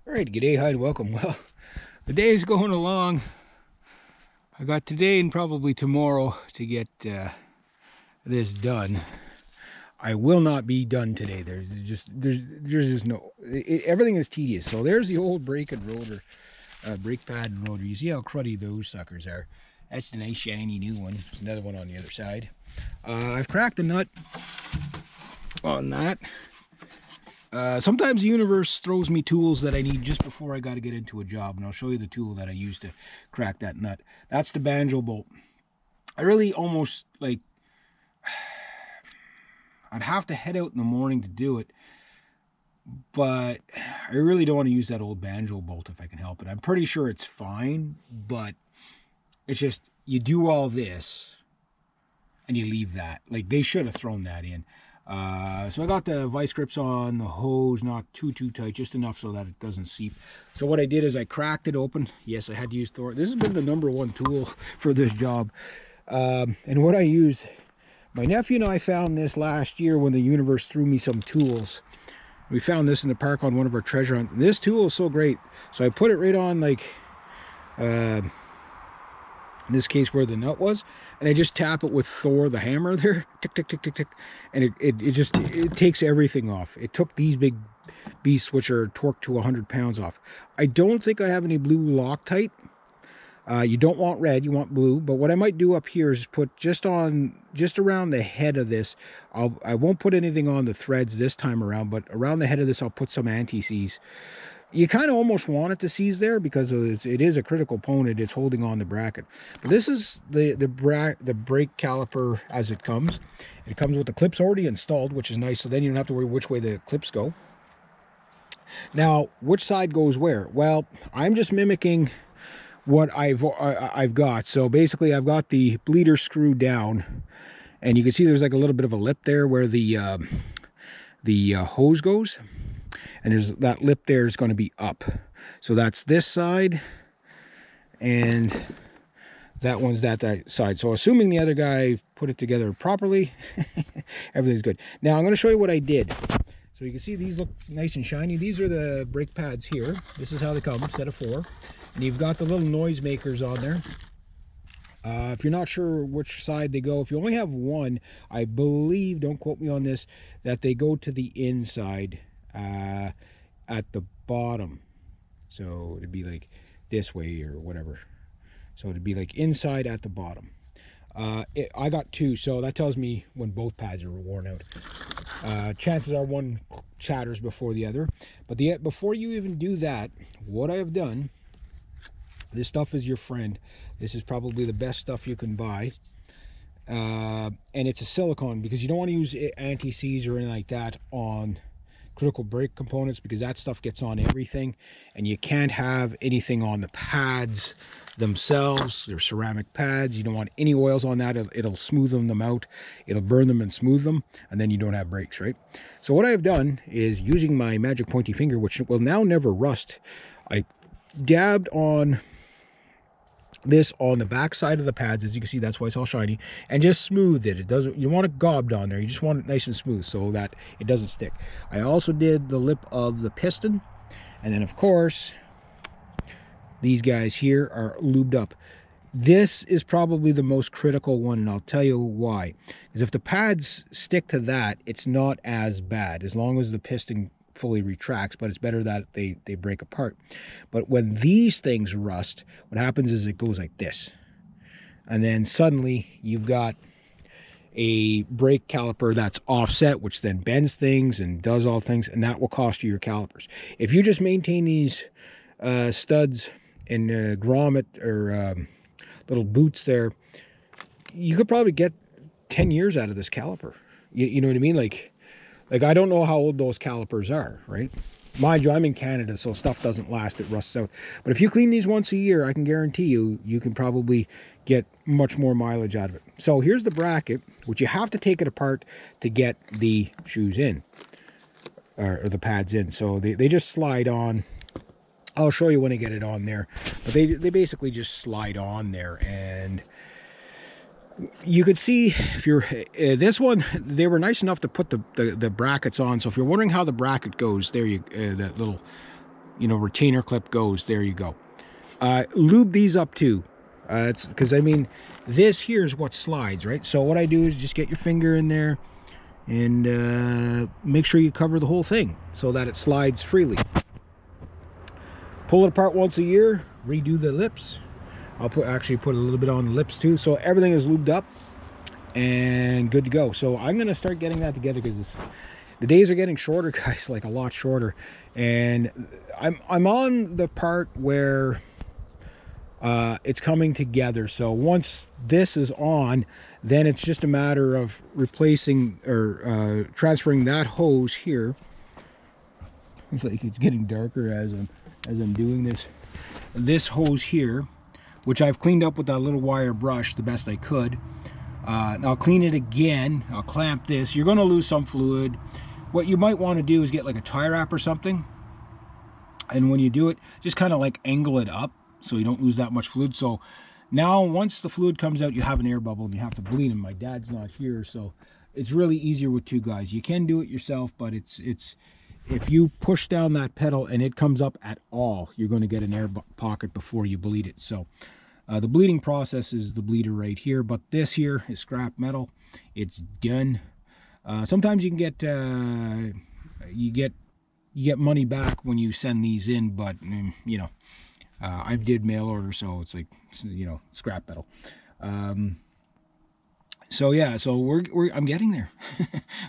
All right, g'day, hi, and welcome. Well, the day is going along. I got today and probably tomorrow to get this done. I will not be done today. There's just no. Everything is tedious. So there's the old brake and rotor, brake pad and rotor. You see how cruddy those suckers are. That's the nice shiny new one. There's another one on the other side. I've cracked the nut on that. Sometimes the universe throws me tools that I need just before I got to get into a job, and I'll show you the tool that I use to crack that nut. That's the banjo bolt. I really almost like, I'd have to head out in the morning to do it, but I really don't want to use that old banjo bolt if I can help it. I'm pretty sure it's fine, but it's just, you do all this and you leave that. Like, they should have thrown that in. So I got the vice grips on the hose, not too tight, just enough so that it doesn't seep. So what I did is I cracked it open. Yes, I had to use Thor. This has been the #1 tool for this job. And what I use, my nephew and I found this last year when the universe threw me some tools. We found this in the park on one of our treasure hunts. This tool is so great. So I put it right on, like, in this case where the nut was, and I just tap it with Thor, the hammer there, tick, tick, tick, tick, tick, and it takes everything off. It took these big beasts, which are torqued to 100 pounds, off. I don't think I have any blue Loctite. You don't want red, you want blue, but what I might do up here is put just around the head of this. I won't put anything on the threads this time around, but around the head of this I'll put some anti-seize. You kind of almost want it to seize there because it is a critical component. It's holding on the bracket. But this is the brake caliper as it comes. It comes with the clips already installed, which is nice. So then you don't have to worry which way the clips go. Now, which side goes where? Well, I'm just mimicking what I've got. So basically, I've got the bleeder screwed down, and you can see there's like a little bit of a lip there where the hose goes. And there's that lip there is going to be up. So that's this side, and that one's that side. So assuming the other guy put it together properly, everything's good. Now I'm going to show you what I did. So you can see these look nice and shiny. These are the brake pads here. This is how they come, set of 4. And you've got the little noise makers on there. If you're not sure which side they go, if you only have one, I believe, don't quote me on this, that they go to the inside. At the bottom, so it'd be like this way or whatever, so it'd be like inside at the bottom. I got 2, so that tells me when both pads are worn out. Chances are one chatters before the other, but before you even do that, what I have done, this stuff is your friend. This is probably the best stuff you can buy, and it's a silicone, because you don't want to use anti-seize or anything like that on critical brake components, because that stuff gets on everything, and you can't have anything on the pads themselves. They're ceramic pads. You don't want any oils on that. It'll smooth them out. It'll burn them and smooth them, and then you don't have brakes, right? So what I've done is, using my magic pointy finger, which will now never rust, I dabbed on this on the back side of the pads. As you can see, that's why it's all shiny, and just smoothed it. It doesn't, you want it gobbed on there, you just want it nice and smooth so that it doesn't stick. I also did the lip of the piston, and then of course these guys here are lubed up. This is probably the most critical one, and I'll tell you why. Because if the pads stick to that, it's not as bad, as long as the piston fully retracts, but it's better that they break apart. But when these things rust, what happens is it goes like this, and then suddenly you've got a brake caliper that's offset, which then bends things and does all things, and that will cost you your calipers. If you just maintain these studs and grommet or little boots there, you could probably get 10 years out of this caliper. You know what I mean? Like I don't know how old those calipers are, right? Mind you, I'm in Canada, so stuff doesn't last, it rusts out. But if you clean these once a year, I can guarantee you, you can probably get much more mileage out of it. So here's the bracket, which you have to take it apart to get the shoes in, or the pads in. So they just slide on. I'll show you when I get it on there. But they basically just slide on there, and you could see, if you're this one, they were nice enough to put the brackets on. So if you're wondering how the bracket goes, there you that little retainer clip goes. There you go. Lube these up too. It's because, I mean, this here is what slides, right? So what I do is just get your finger in there and make sure you cover the whole thing so that it slides freely. Pull it apart once a year, redo the lips. I'll actually put a little bit on the lips too, so everything is lubed up and good to go. So I'm gonna start getting that together because the days are getting shorter, guys, like a lot shorter. And I'm on the part where it's coming together. So once this is on, then it's just a matter of replacing or transferring that hose here. Looks like it's getting darker as I'm doing this. This hose here, which I've cleaned up with that little wire brush the best I could. And I'll clean it again. I'll clamp this. You're going to lose some fluid. What you might want to do is get like a tie wrap or something. And when you do it, just kind of like angle it up so you don't lose that much fluid. So now once the fluid comes out, you have an air bubble and you have to bleed him. My dad's not here, so it's really easier with two guys. You can do it yourself, but it's if you push down that pedal and it comes up at all, you're going to get an air pocket before you bleed it. So the bleeding process is the bleeder right here, but this here is scrap metal. It's done. Sometimes you can get you get money back when you send these in, but I did mail order, so it's like scrap metal. So yeah, so I'm getting there.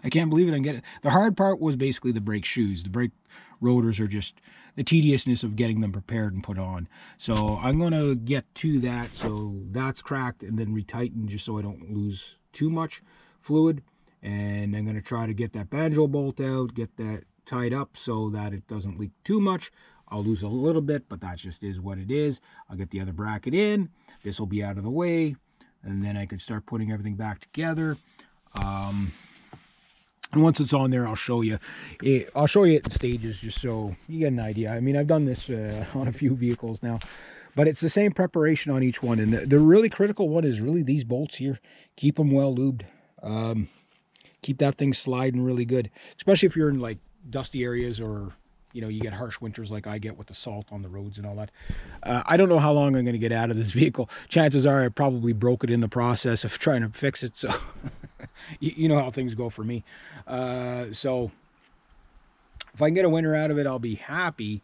I can't believe it. I'm getting. The hard part was basically the brake shoes. The brake rotors are just the tediousness of getting them prepared and put on. So I'm gonna get to that. So that's cracked and then retighten just so I don't lose too much fluid. And I'm gonna try to get that banjo bolt out, get that tied up so that it doesn't leak too much. I'll lose a little bit, but that just is what it is. I'll get the other bracket in. This will be out of the way. And then I can start putting everything back together. And once it's on there, I'll show you. I'll show you it in stages just so you get an idea. I mean, I've done this on a few vehicles now, but it's the same preparation on each one. And the really critical one is really these bolts here. Keep them well lubed. Keep that thing sliding really good, especially if you're in like dusty areas or you get harsh winters like I get with the salt on the roads and all that. I don't know how long I'm going to get out of this vehicle. Chances are I probably broke it in the process of trying to fix it. So you know how things go for me. So if I can get a winter out of it, I'll be happy.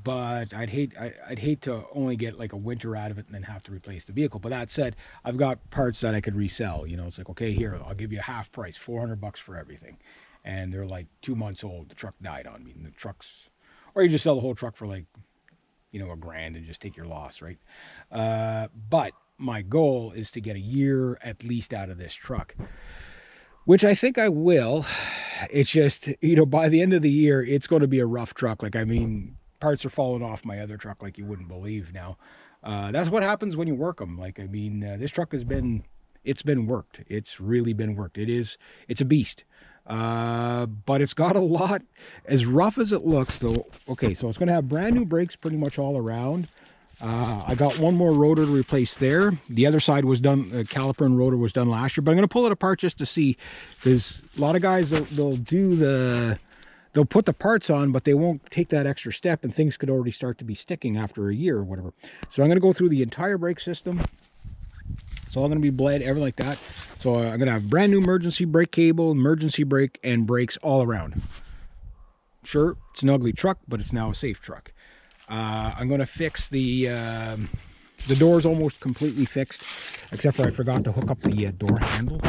But I'd hate to only get like a winter out of it and then have to replace the vehicle. But that said, I've got parts that I could resell. It's like, okay, here, I'll give you a half price, $400 for everything. And they're like 2 months old. The truck died on me. And the trucks, or you just sell the whole truck for like, $1,000 and just take your loss, right? But my goal is to get a year at least out of this truck, which I think I will. It's just, by the end of the year, it's going to be a rough truck. Like, I mean, parts are falling off my other truck like you wouldn't believe now. That's what happens when you work them. Like, I mean, this truck it's been worked. It's really been worked. It's a beast. But it's got a lot, as rough as it looks though. Okay, so it's going to have brand new brakes pretty much all around. I got one more rotor to replace there. The other side was done, caliper and rotor was done last year, but I'm going to pull it apart just to see, because a lot of guys, they'll put the parts on, but they won't take that extra step, and things could already start to be sticking after a year or whatever. So I'm going to go through the entire brake system. It's all going to be bled, everything like that. So I'm going to have brand new emergency brake cable, emergency brake, and brakes all around. Sure, it's an ugly truck, but it's now a safe truck. I'm going to fix the door's almost completely fixed, except for I forgot to hook up the door handle.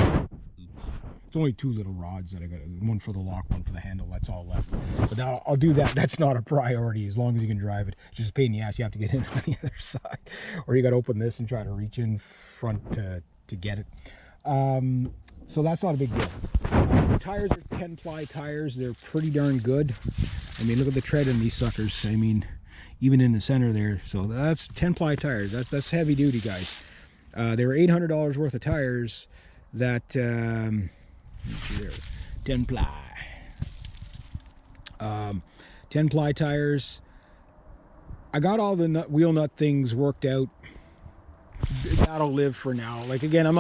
It's only 2 little rods that I got, one for the lock, one for the handle. That's all left. But now I'll do that. That's not a priority as long as you can drive it. It's just a pain in the ass. You have to get in on the other side, or you got to open this and try to reach in front to get it. So that's not a big deal. The tires are 10-ply tires. They're pretty darn good. I mean, look at the tread in these suckers. I mean, even in the center there. So that's 10-ply tires. That's heavy duty, guys. They were $800 worth of tires. That 10-ply. 10-ply tires. I got all the wheel nut things worked out. That'll live for now. Like, again, I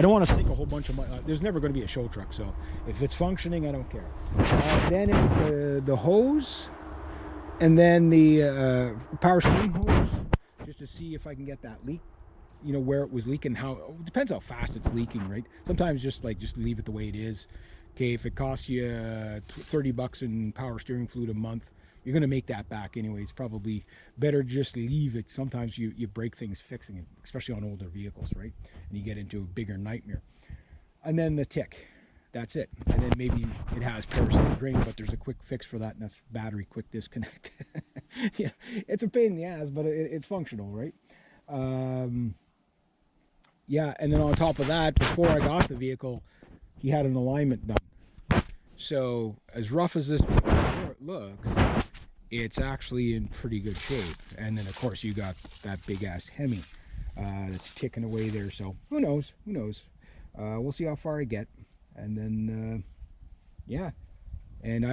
don't want to sink a whole bunch of money. There's never going to be a show truck, so if it's functioning, I don't care. Then it's the hose. And then the power steering hose, just to see if I can get that leak, you know, where it was leaking. How it depends how fast it's leaking, right? Sometimes just leave it the way it is. Okay, if it costs you $30 in power steering fluid a month, you're going to make that back anyway. It's probably better just leave it. Sometimes you break things fixing it, especially on older vehicles, right? And you get into a bigger nightmare. And then the tick, that's it. And then maybe it has parasitic drain, but there's a quick fix for that, and that's battery quick disconnect. Yeah, it's a pain in the ass, but it's functional, right? Yeah, and then on top of that, before I got the vehicle, he had an alignment done. So as rough as this looks, it's actually in pretty good shape. And then of course you got that big ass Hemi that's ticking away there. So who knows? Who knows? We'll see how far I get. And then yeah. And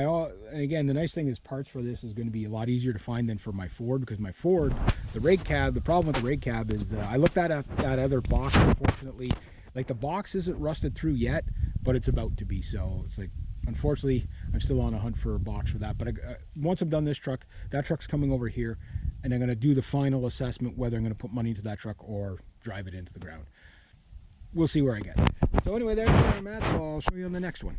again, the nice thing is parts for this is going to be a lot easier to find than for my Ford, because my Ford, the rake cab, the problem with the rake cab is I looked at that other box. Unfortunately, like the box isn't rusted through yet, but it's about to be. So it's like, unfortunately, I'm still on a hunt for a box for that. But once I'm done this truck, that truck's coming over here, and I'm going to do the final assessment whether I'm going to put money into that truck or drive it into the ground. We'll see where I get. So anyway, there's where I'm at. So I'll show you on the next one.